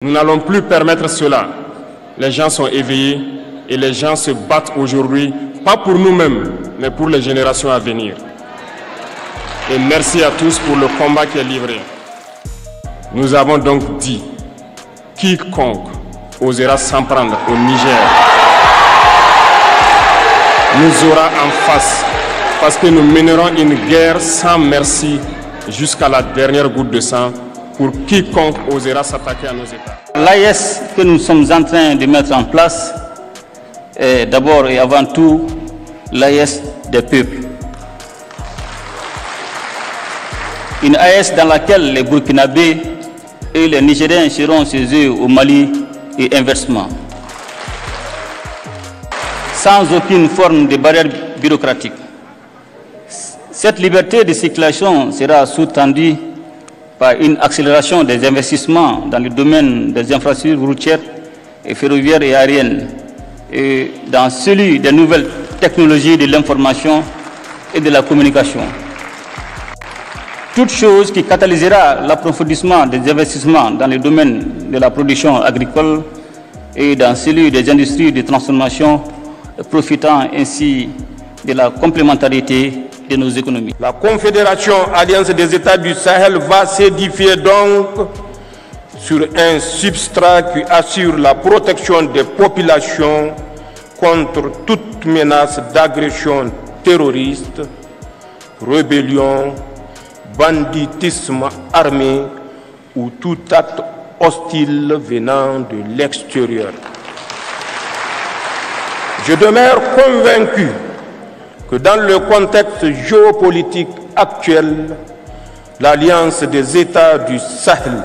Nous n'allons plus permettre cela. Les gens sont éveillés et les gens se battent aujourd'hui, pas pour nous-mêmes, mais pour les générations à venir. Et merci à tous pour le combat qui est livré. Nous avons donc dit, quiconque osera s'en prendre au Niger nous aura en face, parce que nous mènerons une guerre sans merci jusqu'à la dernière goutte de sang pour quiconque osera s'attaquer à nos États. L'AES que nous sommes en train de mettre en place est d'abord et avant tout l'AES des peuples. Une AES dans laquelle les Burkinabés et les Nigériens seront chez eux au Mali et inversement. Sans aucune forme de barrière bureaucratique. Cette liberté de circulation sera sous-tendue par une accélération des investissements dans le domaine des infrastructures routières et ferroviaires et aériennes, et dans celui des nouvelles technologies de l'information et de la communication. Toute chose qui catalysera l'approfondissement des investissements dans le domaine de la production agricole et dans celui des industries de transformation, profitant ainsi de la complémentarité de nos économies. La Confédération Alliance des États du Sahel va s'édifier donc sur un substrat qui assure la protection des populations contre toute menace d'agression terroriste, rébellion, banditisme armé ou tout acte hostile venant de l'extérieur. Je demeure convaincu que dans le contexte géopolitique actuel, l'Alliance des États du Sahel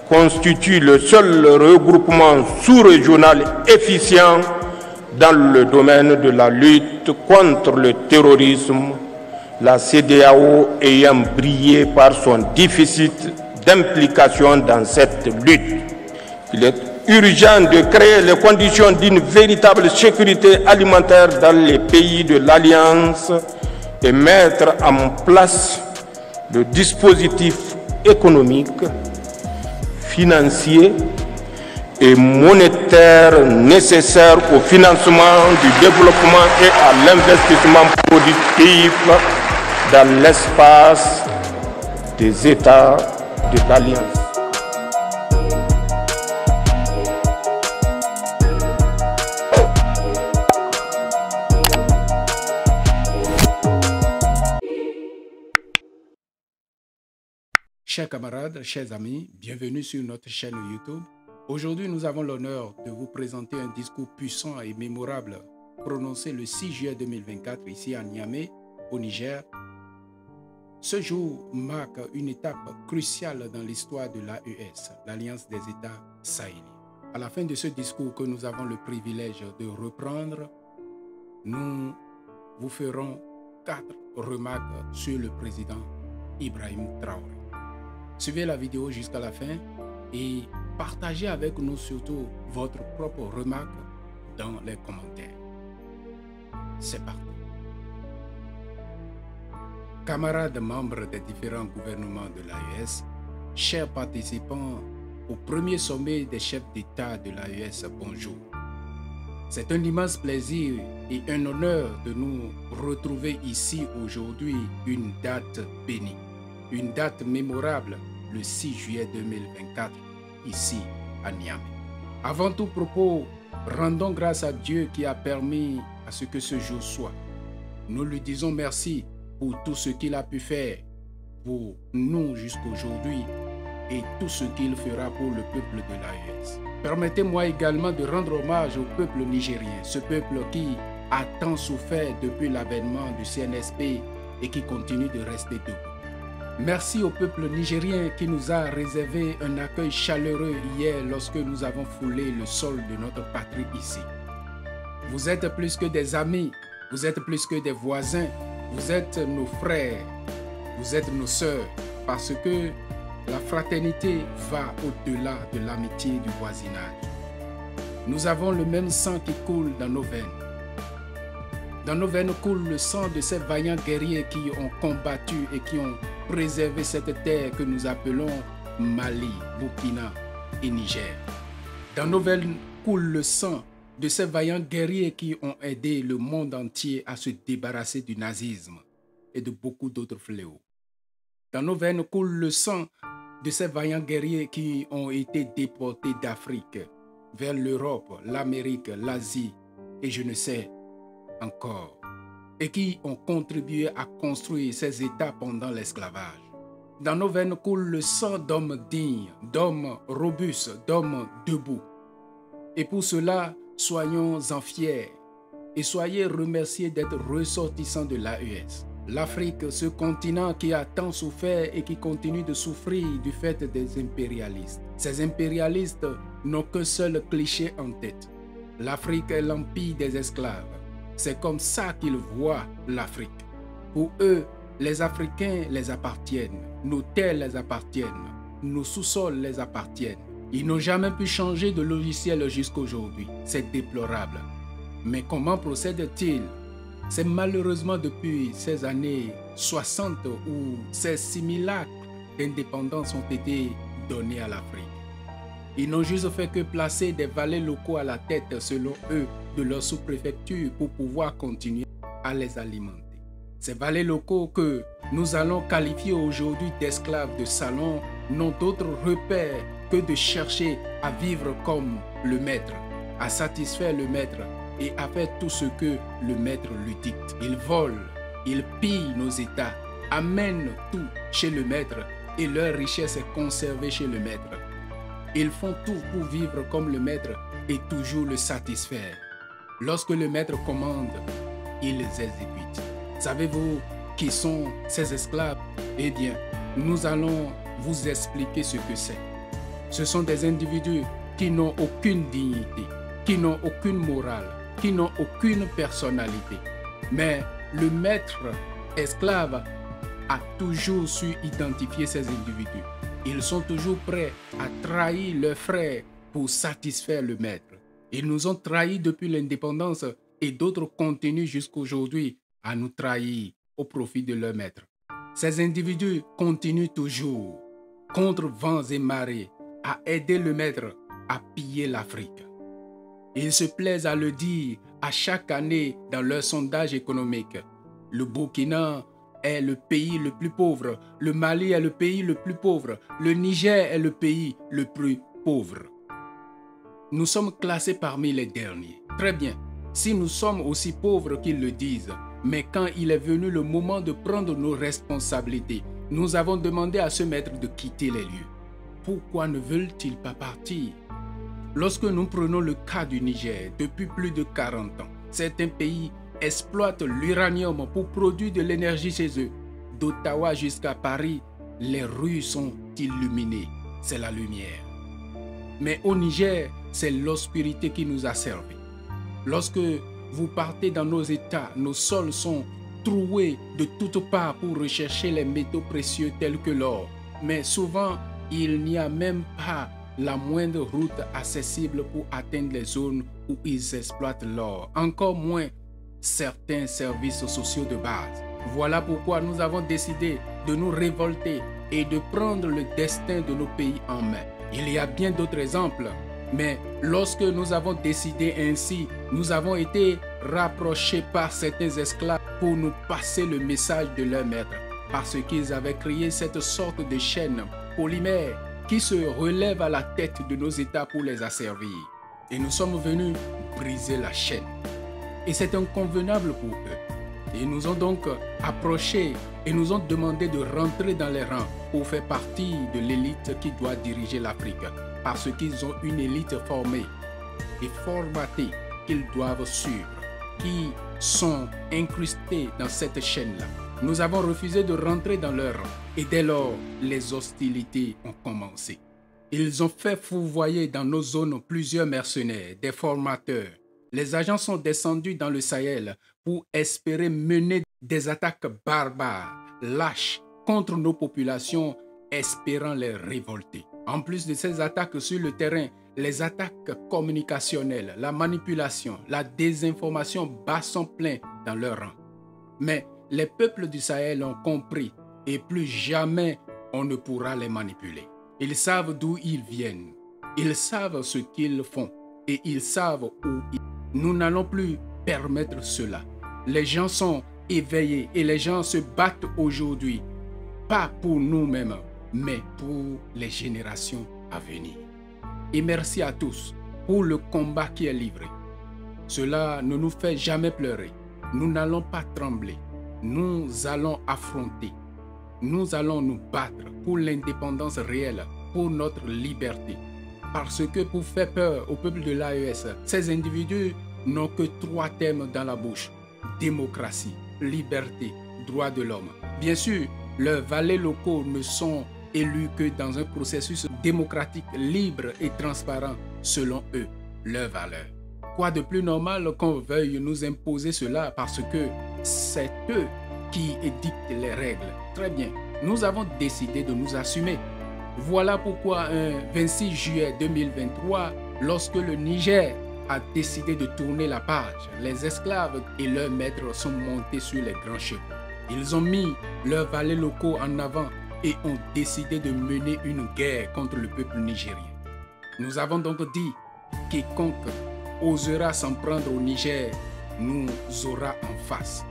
constitue le seul regroupement sous-régional efficient dans le domaine de la lutte contre le terrorisme, la CEDEAO ayant brillé par son déficit d'implication dans cette lutte. Il est urgent de créer les conditions d'une véritable sécurité alimentaire dans les pays de l'Alliance et mettre en place le dispositif économique, financier et monétaire nécessaire au financement du développement et à l'investissement productif dans l'espace des États de l'Alliance. Chers camarades, chers amis, bienvenue sur notre chaîne YouTube. Aujourd'hui, nous avons l'honneur de vous présenter un discours puissant et mémorable prononcé le 6 juillet 2024 ici à Niamey, au Niger. Ce jour marque une étape cruciale dans l'histoire de l'AES, l'Alliance des États sahéliens. À la fin de ce discours que nous avons le privilège de reprendre, nous vous ferons 4 remarques sur le président Ibrahim Traoré. Suivez la vidéo jusqu'à la fin et partagez avec nous surtout votre propre remarque dans les commentaires. C'est parti. Camarades membres des différents gouvernements de l'AES, chers participants au premier sommet des chefs d'État de l'AES, bonjour. C'est un immense plaisir et un honneur de nous retrouver ici aujourd'hui, une date bénie, une date mémorable, le 6 juillet 2024, ici à Niamey. Avant tout propos, rendons grâce à Dieu qui a permis à ce que ce jour soit. Nous lui disons merci pour tout ce qu'il a pu faire pour nous jusqu'aujourd'hui et tout ce qu'il fera pour le peuple de l'AES. Permettez-moi également de rendre hommage au peuple nigérien, ce peuple qui a tant souffert depuis l'avènement du CNSP et qui continue de rester debout. Merci au peuple nigérien qui nous a réservé un accueil chaleureux hier lorsque nous avons foulé le sol de notre patrie ici. Vous êtes plus que des amis, vous êtes plus que des voisins, vous êtes nos frères, vous êtes nos sœurs, parce que la fraternité va au-delà de l'amitié du voisinage. Nous avons le même sang qui coule dans nos veines. Dans nos veines coule le sang de ces vaillants guerriers qui ont combattu et qui ont préservé cette terre que nous appelons Mali, Burkina, et Niger. Dans nos veines coule le sang de ces vaillants guerriers qui ont aidé le monde entier à se débarrasser du nazisme et de beaucoup d'autres fléaux. Dans nos veines coule le sang de ces vaillants guerriers qui ont été déportés d'Afrique vers l'Europe, l'Amérique, l'Asie et je ne sais encore, et qui ont contribué à construire ces États pendant l'esclavage. Dans nos veines coule le sang d'hommes dignes, d'hommes robustes, d'hommes debout. Et pour cela, soyons-en fiers et soyez remerciés d'être ressortissants de l'AES. L'Afrique, ce continent qui a tant souffert et qui continue de souffrir du fait des impérialistes. Ces impérialistes n'ont qu'un seul cliché en tête. L'Afrique est l'empire des esclaves. C'est comme ça qu'ils voient l'Afrique. Pour eux, les Africains les appartiennent, nos terres les appartiennent, nos sous-sols les appartiennent. Ils n'ont jamais pu changer de logiciel jusqu'à aujourd'hui. C'est déplorable. Mais comment procèdent-ils? C'est malheureusement depuis ces années 60 où ces simulacres d'indépendance ont été donnés à l'Afrique. Ils n'ont juste fait que placer des valets locaux à la tête, selon eux, de leur sous-préfecture pour pouvoir continuer à les alimenter. Ces valets locaux que nous allons qualifier aujourd'hui d'esclaves de salon n'ont d'autre repère que de chercher à vivre comme le maître, à satisfaire le maître et à faire tout ce que le maître lui dicte. Ils volent, ils pillent nos États, amènent tout chez le maître et leur richesse est conservée chez le maître. Ils font tout pour vivre comme le maître et toujours le satisfaire. Lorsque le maître commande, ils exécutent. Savez-vous qui sont ces esclaves? Eh bien, nous allons vous expliquer ce que c'est. Ce sont des individus qui n'ont aucune dignité, qui n'ont aucune morale, qui n'ont aucune personnalité. Mais le maître esclave a toujours su identifier ces individus. Ils sont toujours prêts à trahir leurs frères pour satisfaire le maître. Ils nous ont trahis depuis l'indépendance et d'autres continuent jusqu'aujourd'hui à nous trahir au profit de leur maître. Ces individus continuent toujours, contre vents et marées, à aider le maître à piller l'Afrique. Ils se plaisent à le dire à chaque année dans leurs sondages économiques. Le Burkina est le pays le plus pauvre, le Mali est le pays le plus pauvre, le Niger est le pays le plus pauvre. Nous sommes classés parmi les derniers. Très bien, si nous sommes aussi pauvres qu'ils le disent, mais quand il est venu le moment de prendre nos responsabilités, nous avons demandé à ce maître de quitter les lieux. Pourquoi ne veulent-ils pas partir? Lorsque nous prenons le cas du Niger, depuis plus de 40 ans, certains pays exploitent l'uranium pour produire de l'énergie chez eux. D'Ottawa jusqu'à Paris, les rues sont illuminées. C'est la lumière. Mais au Niger, c'est l'obscurité qui nous a servi. Lorsque vous partez dans nos États, nos sols sont troués de toutes parts pour rechercher les métaux précieux tels que l'or. Mais souvent, il n'y a même pas la moindre route accessible pour atteindre les zones où ils exploitent l'or. Encore moins certains services sociaux de base. Voilà pourquoi nous avons décidé de nous révolter et de prendre le destin de nos pays en main. Il y a bien d'autres exemples, mais lorsque nous avons décidé ainsi, nous avons été rapprochés par certains esclaves pour nous passer le message de leur maître, parce qu'ils avaient créé cette sorte de chaîne polymère qui se relève à la tête de nos États pour les asservir. Et nous sommes venus briser la chaîne. Et c'est inconvenable pour eux. Ils nous ont donc approchés et nous ont demandé de rentrer dans les rangs pour faire partie de l'élite qui doit diriger l'Afrique, parce qu'ils ont une élite formée et formatée qu'ils doivent suivre, qui sont incrustés dans cette chaîne-là. Nous avons refusé de rentrer dans leur rang et dès lors, les hostilités ont commencé. Ils ont fait fourvoyer dans nos zones plusieurs mercenaires, des formateurs. Les agents sont descendus dans le Sahel pour espérer mener des attaques barbares, lâches, contre nos populations, espérant les révolter. En plus de ces attaques sur le terrain, les attaques communicationnelles, la manipulation, la désinformation battent son plein dans leur rang. Mais les peuples du Sahel ont compris et plus jamais on ne pourra les manipuler. Ils savent d'où ils viennent. Ils savent ce qu'ils font et ils savent où ils... Nous n'allons plus permettre cela. Les gens sont éveillés et les gens se battent aujourd'hui, pas pour nous-mêmes, mais pour les générations à venir. Et merci à tous pour le combat qui est livré. Cela ne nous fait jamais pleurer. Nous n'allons pas trembler. Nous allons affronter. Nous allons nous battre pour l'indépendance réelle, pour notre liberté. Parce que pour faire peur au peuple de l'AES, ces individus n'ont que 3 thèmes dans la bouche. Démocratie, liberté, droits de l'homme. Bien sûr, leurs valets locaux ne sont élus que dans un processus démocratique, libre et transparent selon eux, leurs valeurs. Quoi de plus normal qu'on veuille nous imposer cela parce que c'est eux qui édictent les règles. Très bien, nous avons décidé de nous assumer. Voilà pourquoi un 26 juillet 2023, lorsque le Niger a décidé de tourner la page, les esclaves et leurs maîtres sont montés sur les grands chevaux. Ils ont mis leurs valets locaux en avant et ont décidé de mener une guerre contre le peuple nigérien. Nous avons donc dit, quiconque osera s'en prendre au Niger nous aura en face.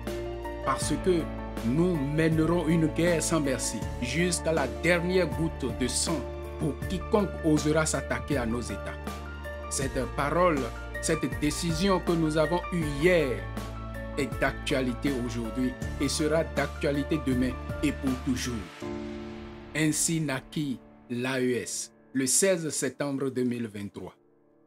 Parce que nous mènerons une guerre sans merci jusqu'à la dernière goutte de sang pour quiconque osera s'attaquer à nos États. Cette parole, cette décision que nous avons eue hier est d'actualité aujourd'hui et sera d'actualité demain et pour toujours. Ainsi naquit l'AES le 16 septembre 2023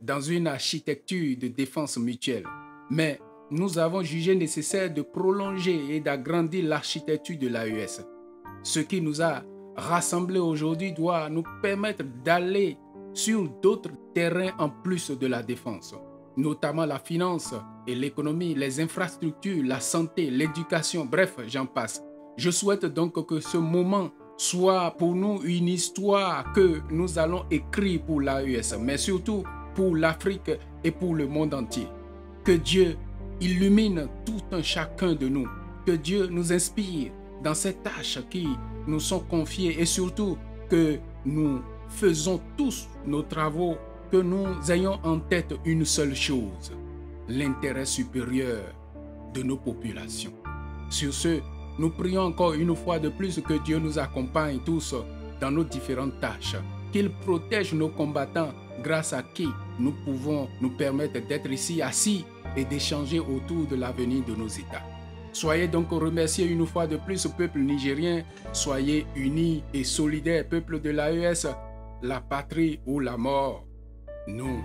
dans une architecture de défense mutuelle. Mais nous avons jugé nécessaire de prolonger et d'agrandir l'architecture de l'AES. Ce qui nous a rassemblés aujourd'hui doit nous permettre d'aller sur d'autres terrains en plus de la défense, notamment la finance et l'économie, les infrastructures, la santé, l'éducation, bref, j'en passe. Je souhaite donc que ce moment soit pour nous une histoire que nous allons écrire pour l'AES, mais surtout pour l'Afrique et pour le monde entier. Que Dieu illumine tout un chacun de nous. Que Dieu nous inspire dans ces tâches qui nous sont confiées et surtout que nous faisons tous nos travaux, que nous ayons en tête une seule chose, l'intérêt supérieur de nos populations. Sur ce, nous prions encore une fois de plus que Dieu nous accompagne tous dans nos différentes tâches, qu'il protège nos combattants grâce à qui nous pouvons nous permettre d'être ici assis et d'échanger autour de l'avenir de nos États. Soyez donc remerciés une fois de plus, peuple nigérien. Soyez unis et solidaires, peuple de l'AES. La patrie ou la mort, nous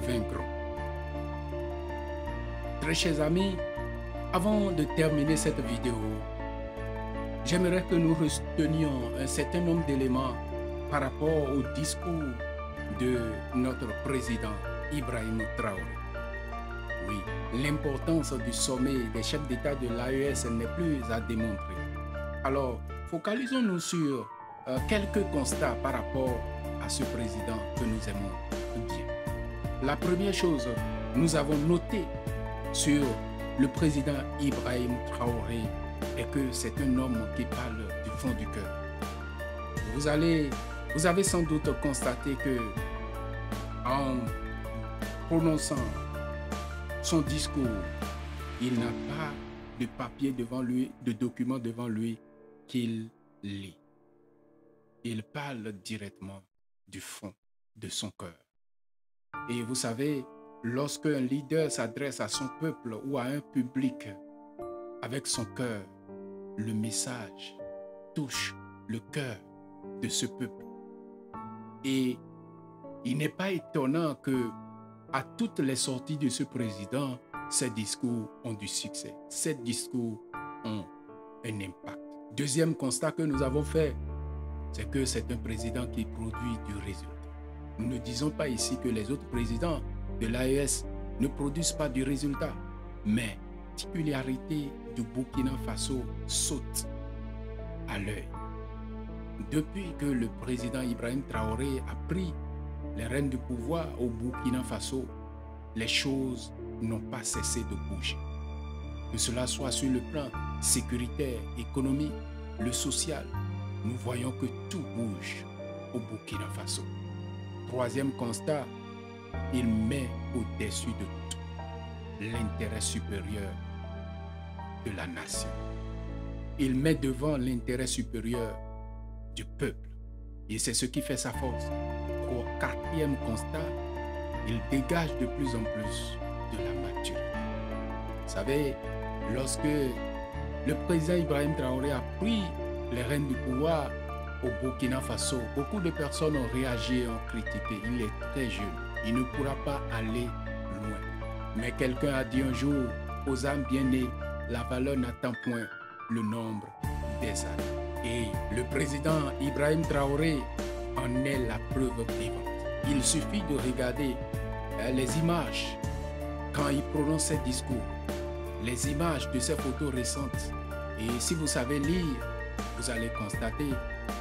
vaincrons. Très chers amis, avant de terminer cette vidéo, j'aimerais que nous retenions un certain nombre d'éléments par rapport au discours de notre président Ibrahim Traoré. Oui, l'importance du sommet des chefs d'État de l'AES n'est plus à démontrer. Alors, focalisons-nous sur quelques constats par rapport à ce président que nous aimons bien. La première chose, nous avons noté sur le président Ibrahim Traoré est que c'est un homme qui parle du fond du cœur. Vous avez sans doute constaté que en prononçant son discours, il n'a pas de papier devant lui, de documents devant lui qu'il lit. Il parle directement du fond de son cœur. Et vous savez, lorsque un leader s'adresse à son peuple ou à un public avec son cœur, le message touche le cœur de ce peuple. Et il n'est pas étonnant que à toutes les sorties de ce président, ces discours ont du succès. Ces discours ont un impact. Deuxième constat que nous avons fait, c'est que c'est un président qui produit du résultat. Nous ne disons pas ici que les autres présidents de l'AES ne produisent pas du résultat, mais la particularité du Burkina Faso saute à l'œil. Depuis que le président Ibrahim Traoré a pris les rênes du pouvoir au Burkina Faso, les choses n'ont pas cessé de bouger. Que cela soit sur le plan sécuritaire, économique, le social, nous voyons que tout bouge au Burkina Faso. Troisième constat, il met au-dessus de tout l'intérêt supérieur de la nation. Il met devant l'intérêt supérieur du peuple. Et c'est ce qui fait sa force. Au quatrième constat, il dégage de plus en plus de la maturité. Vous savez, lorsque le président Ibrahim Traoré a pris les rênes du pouvoir au Burkina Faso, beaucoup de personnes ont réagi et ont critiqué. Il est très jeune, il ne pourra pas aller loin. Mais quelqu'un a dit un jour, aux âmes bien nées, la valeur n'attend point le nombre des années. Et le président Ibrahim Traoré en est la preuve vivante. Il suffit de regarder les images quand il prononce ses discours, les images de ses photos récentes. Et si vous savez lire, vous allez constater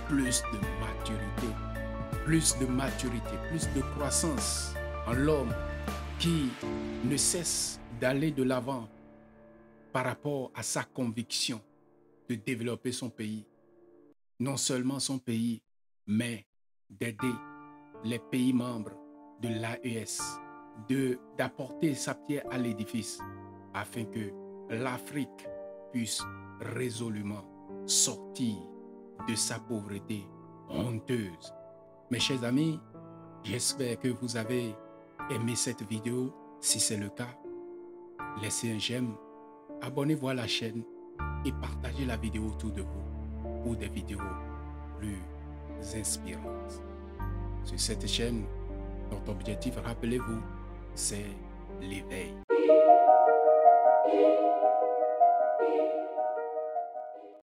plus de maturité, plus de croissance en l'homme qui ne cesse d'aller de l'avant par rapport à sa conviction de développer son pays. Non seulement son pays, mais d'aider les pays membres de l'AES, d'apporter sa pierre à l'édifice afin que l'Afrique puisse résolument sortir de sa pauvreté honteuse. Mes chers amis, j'espère que vous avez aimé cette vidéo. Si c'est le cas, laissez un j'aime, abonnez-vous à la chaîne et partagez la vidéo autour de vous pour des vidéos plus inspirantes. Sur cette chaîne, notre objectif, rappelez-vous, c'est l'éveil.